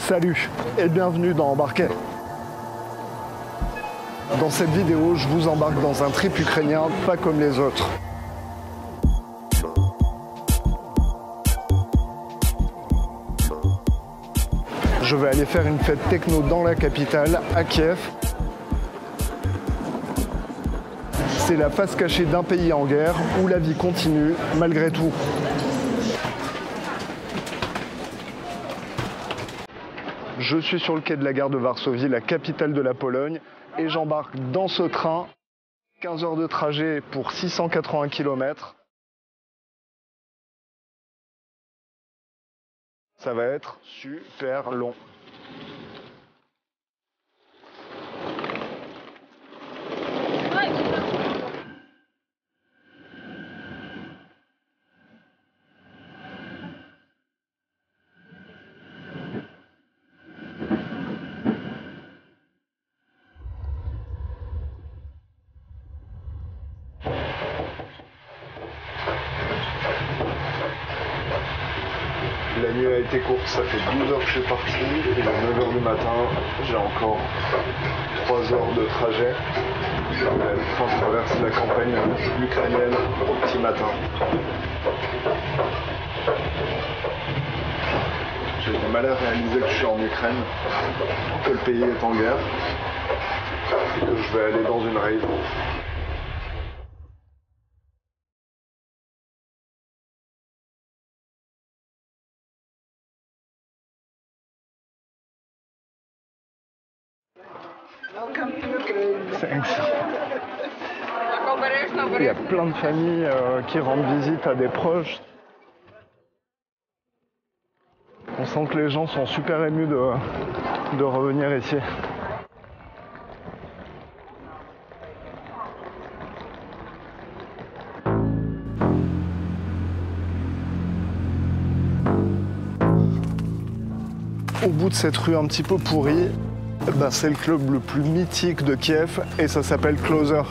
Salut et bienvenue dans Embarqué. Dans cette vidéo, je vous embarque dans un trip ukrainien pas comme les autres. Je vais aller faire une fête techno dans la capitale, à Kiev. C'est la face cachée d'un pays en guerre où la vie continue malgré tout. Je suis sur le quai de la gare de Varsovie, la capitale de la Pologne, et j'embarque dans ce train. 15 heures de trajet pour 680 km. Ça va être super long. La nuit a été courte, ça fait 12 heures que je suis parti, et à 9 heures du matin, j'ai encore 3 heures de trajet. Enfin, je traverse la campagne ukrainienne au petit matin. J'ai du mal à réaliser que je suis en Ukraine, que le pays est en guerre, et que je vais aller dans une rave. Il y a plein de familles qui rendent visite à des proches. On sent que les gens sont super émus de revenir ici. Au bout de cette rue un petit peu pourrie, c'est le club le plus mythique de Kiev et ça s'appelle Closer.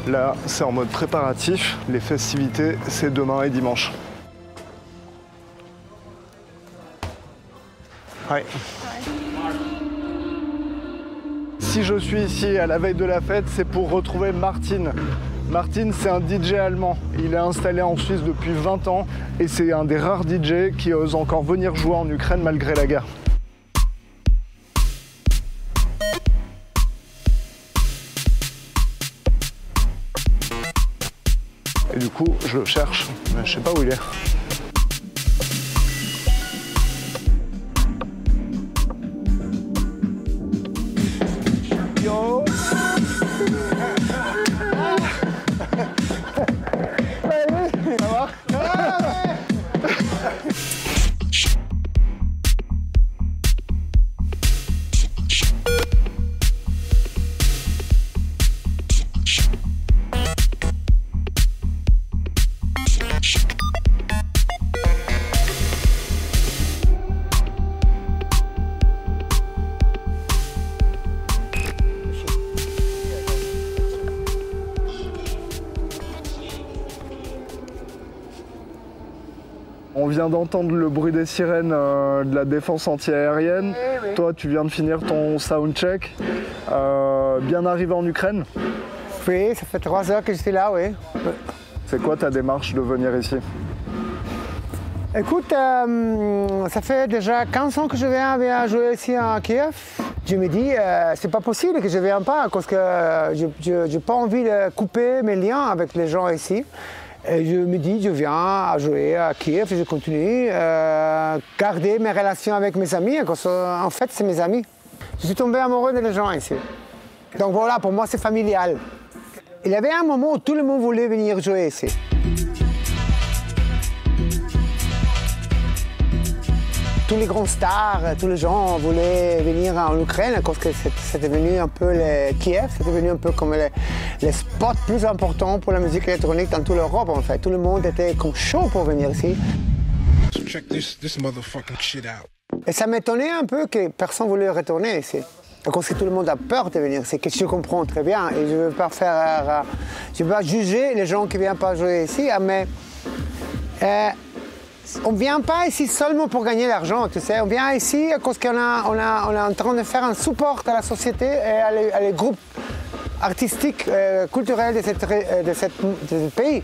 Là, c'est en mode préparatif. Les festivités, c'est demain et dimanche. Ouais. Si je suis ici à la veille de la fête, c'est pour retrouver Martin. Martin, c'est un DJ allemand. Il est installé en Suisse depuis 20 ans et c'est un des rares DJ qui ose encore venir jouer en Ukraine malgré la guerre. Et du coup, je le cherche, mais je sais pas où il est. Yo. Ça va? On vient d'entendre le bruit des sirènes de la défense antiaérienne. Oui. Toi, tu viens de finir ton soundcheck. Bien arrivé en Ukraine? Oui, ça fait 3 heures que je suis là, oui. C'est quoi ta démarche de venir ici? Écoute, ça fait déjà 15 ans que je viens jouer ici à Kiev. Je me dis, c'est pas possible que je ne vienne pas parce que je n'ai pas envie de couper mes liens avec les gens ici. Et je me dis, je viens jouer à Kiev et je continue à garder mes relations avec mes amis, parce qu'en fait, c'est mes amis. Je suis tombé amoureux des gens ici. Donc voilà, pour moi, c'est familial. Il y avait un moment où tout le monde voulait venir jouer ici. Tous les grands stars, tous les gens voulaient venir en Ukraine parce que c'était devenu un peu Kiev, c'était devenu un peu comme les spots plus importants pour la musique électronique dans toute l'Europe en fait. Tout le monde était comme chaud pour venir ici. Et ça m'étonnait un peu que personne ne voulait retourner ici. Parce que tout le monde a peur de venir, c'est que je comprends très bien et je ne veux pas je veux pas juger les gens qui ne viennent pas jouer ici, mais On ne vient pas ici seulement pour gagner l'argent, tu sais. On vient ici parce qu'on est en train de faire un support à la société et à les groupes artistiques, culturels de ce pays.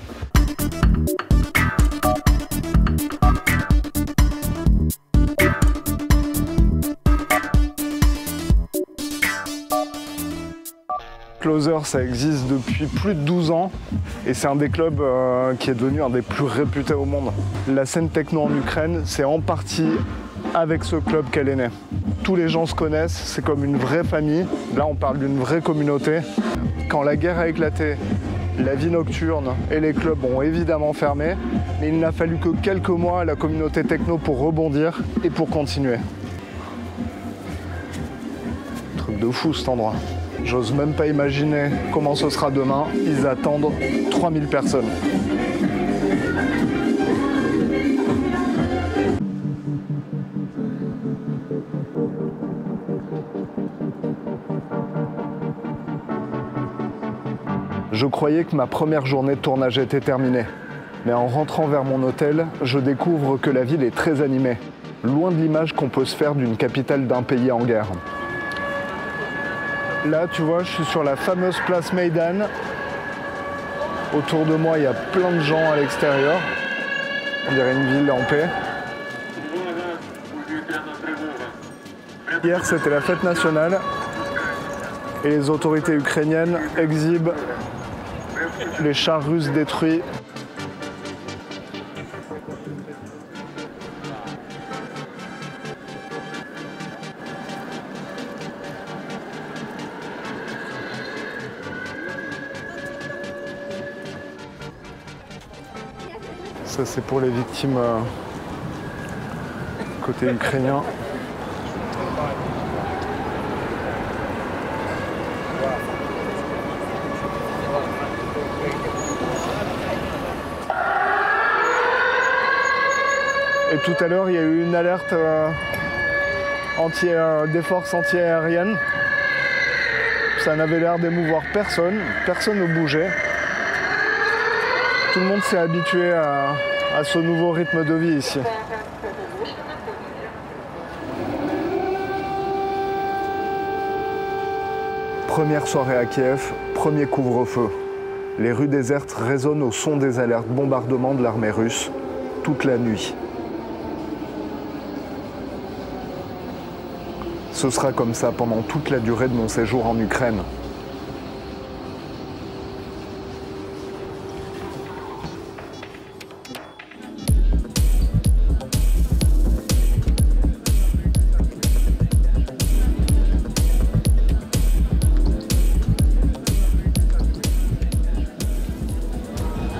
Closer, ça existe depuis plus de 12 ans et c'est un des clubs qui est devenu un des plus réputés au monde. La scène techno en Ukraine, c'est en partie avec ce club qu'elle est née. Tous les gens se connaissent, c'est comme une vraie famille. Là, on parle d'une vraie communauté. Quand la guerre a éclaté, la vie nocturne et les clubs ont évidemment fermé, mais il n'a fallu que quelques mois à la communauté techno pour rebondir et pour continuer. Truc de fou cet endroit. J'ose même pas imaginer comment ce sera demain. Ils attendent 3000 personnes. Je croyais que ma première journée de tournage était terminée. Mais en rentrant vers mon hôtel, je découvre que la ville est très animée, loin de l'image qu'on peut se faire d'une capitale d'un pays en guerre. Là, tu vois, je suis sur la fameuse place Maïdan. Autour de moi, il y a plein de gens à l'extérieur. On dirait une ville en paix. Hier, c'était la fête nationale et les autorités ukrainiennes exhibent les chars russes détruits. Ça, c'est pour les victimes côté ukrainien. Et tout à l'heure, il y a eu une alerte des forces anti-aériennes. Ça n'avait l'air d'émouvoir personne, personne ne bougeait. Tout le monde s'est habitué à ce nouveau rythme de vie ici. Première soirée à Kiev, premier couvre-feu. Les rues désertes résonnent au son des alertes bombardements de l'armée russe toute la nuit. Ce sera comme ça pendant toute la durée de mon séjour en Ukraine.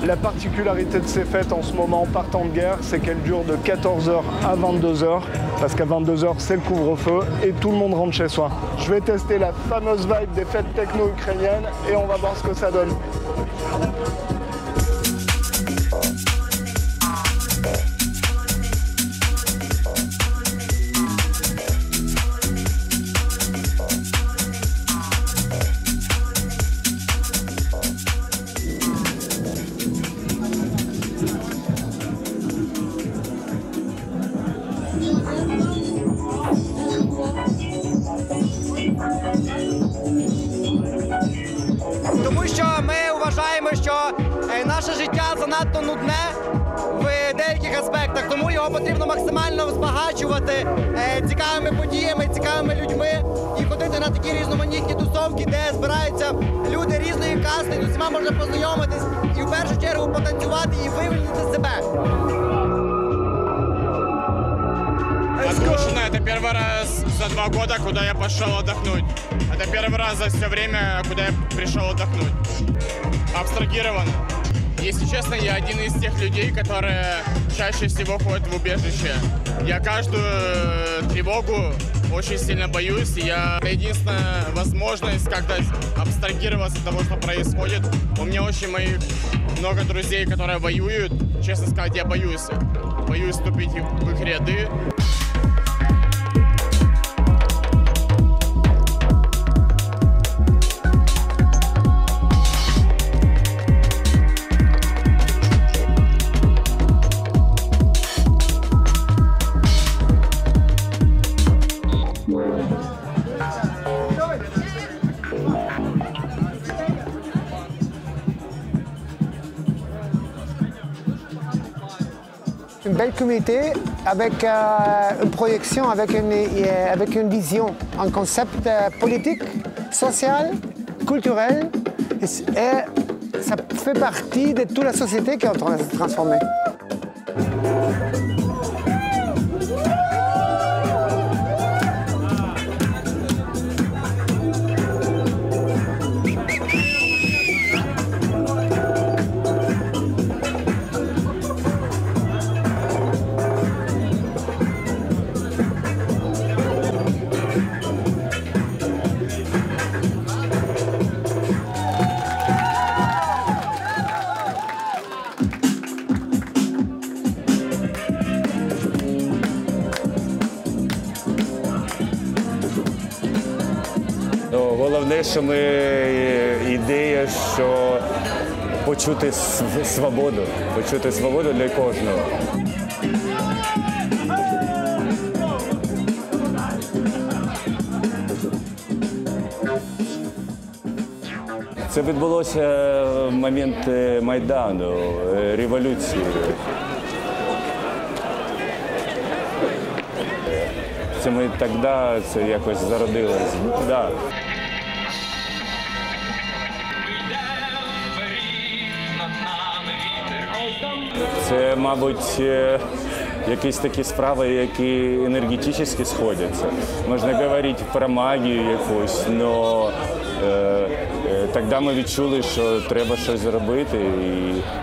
La particularité de ces fêtes en ce moment en partant de guerre, c'est qu'elles durent de 14h à 22h, parce qu'à 22h c'est le couvre-feu et tout le monde rentre chez soi. Je vais tester la fameuse vibe des fêtes techno ukrainiennes et on va voir ce que ça donne. Тому що ми вважаємо, що наше життя занадто нудне в деяких аспектах, тому його потрібно максимально збагачувати цікавими подіями, цікавими людьми і ходити на такі різноманітні тусовки, де збираються люди різної касти, з усіма можна познайомитись і в першу чергу потанцювати і вивільнити себе. Отпущено, это первый раз за 2 года, куда я пошел отдохнуть. Это первый раз за все время, куда я пришел отдохнуть. Абстрагирован. Если честно, я один из тех людей, которые чаще всего ходят в убежище. Я каждую тревогу очень сильно боюсь. Это единственная возможность как-то абстрагироваться от того, что происходит. У меня очень много друзей, которые воюют. Честно сказать, я боюсь. Боюсь вступить в их ряды. Une belle communauté avec une projection, avec une vision, un concept politique, social, culturel. Et ça fait partie de toute la société qui est en train de se transformer. Головне, що ми ідея, що почути свободу для кожного. Це відбулося в момент Майдану, революції. Це ми тоді, це якось зародилось. Да. Це, мабуть, якісь такі справи, які енергетично сходяться. Можна говорити про магію якусь, але тоді ми відчули, що треба щось зробити.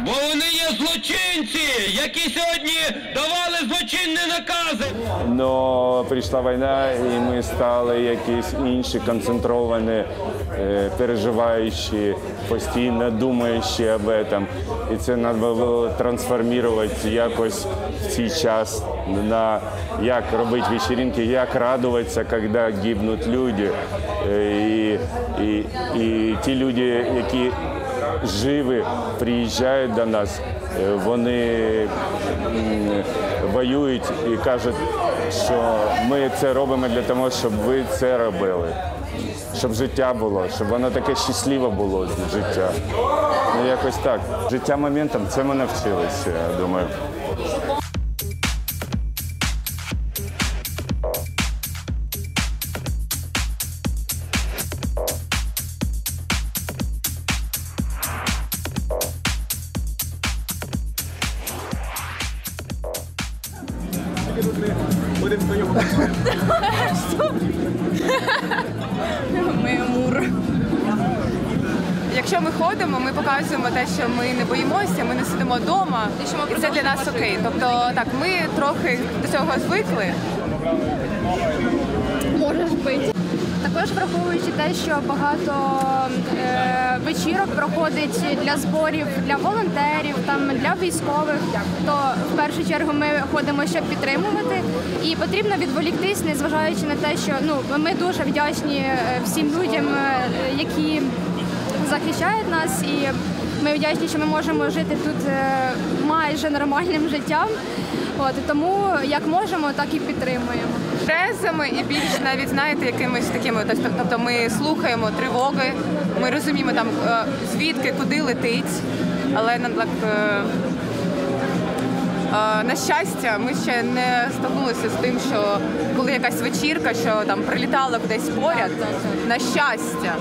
Бо вони є злочинці, які сьогодні давали злочинні накази. Но прийшла війна, і ми стали якісь інші, концентровані, переживаючі, постійно думаючи об этом. І це треба було трансформувати якось в цей час, на як робити вечірки, як радуватися, коли гибнуть люди. І ті люди, які живі, приїжджають до нас, вони воюють і кажуть, що ми це робимо для того, щоб ви це робили. Щоб життя було, щоб воно таке щасливе було, життя. Ну, якось так. Життя моментом, це ми навчилися, я думаю. Ми Амур. Якщо ми ходимо, ми показуємо те, що ми не боїмося, ми не сидимо вдома, і це для нас окей. Тобто, так, ми трохи до цього звикли. Можеш бити. Також враховуючи те, що багато вечірок проходить для зборів, для волонтерів, там, для військових, то в першу чергу ми ходимо, щоб підтримувати. І потрібно відволіктись, незважаючи на те, що ми дуже вдячні всім людям, які захищають нас. І ми вдячні, що ми можемо жити тут майже нормальним життям. Тому як можемо, так і підтримуємо. Презами і більш навіть, знаєте, якимись такими, тобто ми слухаємо тривоги, ми розуміємо там звідки, куди летить, але на щастя, ми ще не стикнулися з тим, що коли якась вечірка, що там прилітала кудись поряд, на щастя.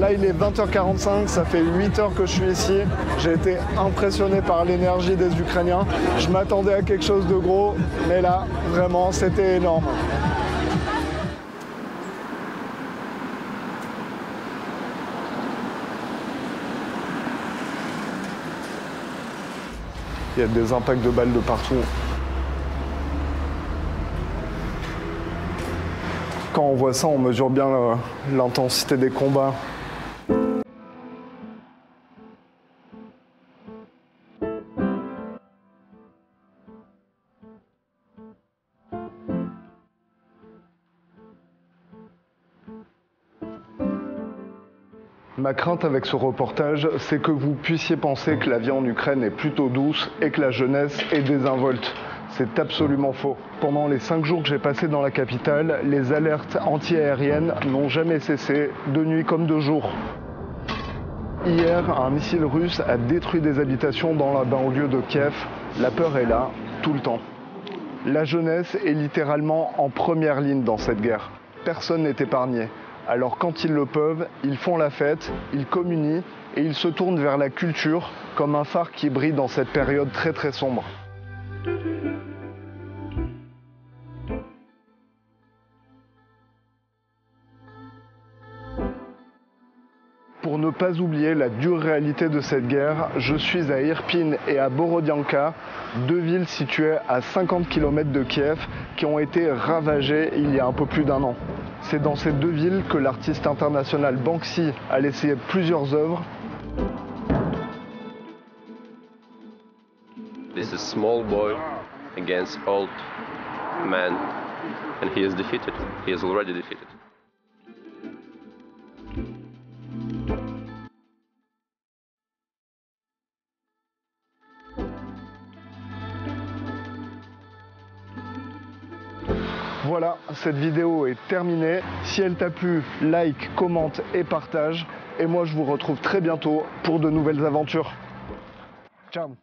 Là, il est 20h45, ça fait 8 heures que je suis ici. J'ai été impressionné par l'énergie des Ukrainiens. Je m'attendais à quelque chose de gros, mais là, vraiment, c'était énorme. Il y a des impacts de balles de partout. Quand on voit ça, on mesure bien l'intensité des combats. Ma crainte avec ce reportage, c'est que vous puissiez penser que la vie en Ukraine est plutôt douce et que la jeunesse est désinvolte. C'est absolument faux. Pendant les 5 jours que j'ai passés dans la capitale, les alertes anti-aériennes n'ont jamais cessé, de nuit comme de jour. Hier, un missile russe a détruit des habitations dans la banlieue de Kiev. La peur est là, tout le temps. La jeunesse est littéralement en première ligne dans cette guerre. Personne n'est épargné. Alors quand ils le peuvent, ils font la fête, ils communient et ils se tournent vers la culture comme un phare qui brille dans cette période très très sombre. Pour ne pas oublier la dure réalité de cette guerre, je suis à Irpin et à Borodianka, 2 villes situées à 50 km de Kiev qui ont été ravagées il y a un peu plus d'1 an. C'est dans ces 2 villes que l'artiste international Banksy a laissé plusieurs œuvres. This is a small boy against old man, and he is defeated. He is already defeated. Voilà, cette vidéo est terminée. Si elle t'a plu, like, commente et partage. Et moi, je vous retrouve très bientôt pour de nouvelles aventures. Ciao!